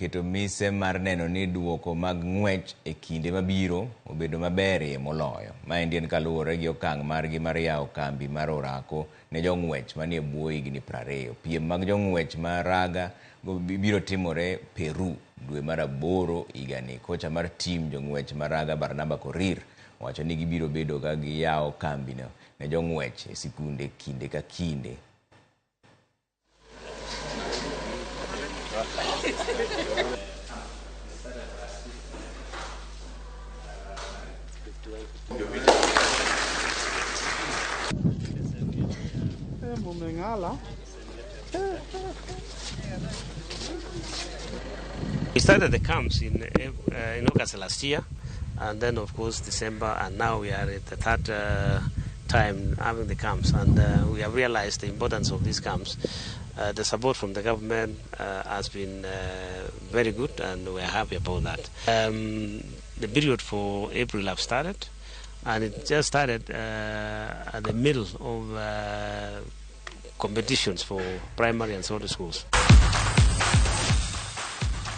keto mise mar neno ni duoko mag ng'wech e kinde mabiro obedo maberie moloyo. Maendi en kaluwore gi okang' margi mar yawo kambi mar orako ne jong'wech manie bwo higni 20. Piem mag jong'wech mar raga biro timore Peru dwe mar 8 higani. Kocha mar tim jong'wech mar raga Barnaba Korir wacho ni gibiro bedo ka giyawo kambi no ne jong'wech e sikunde kinde ka kinde. We started the camps in August last year, and then of course December, and now we are at the third time having the camps, and we have realized the importance of these camps. The support from the government has been very good, and we are happy about that. The period for April have started, and it just started at the middle of competitions for primary and secondary schools.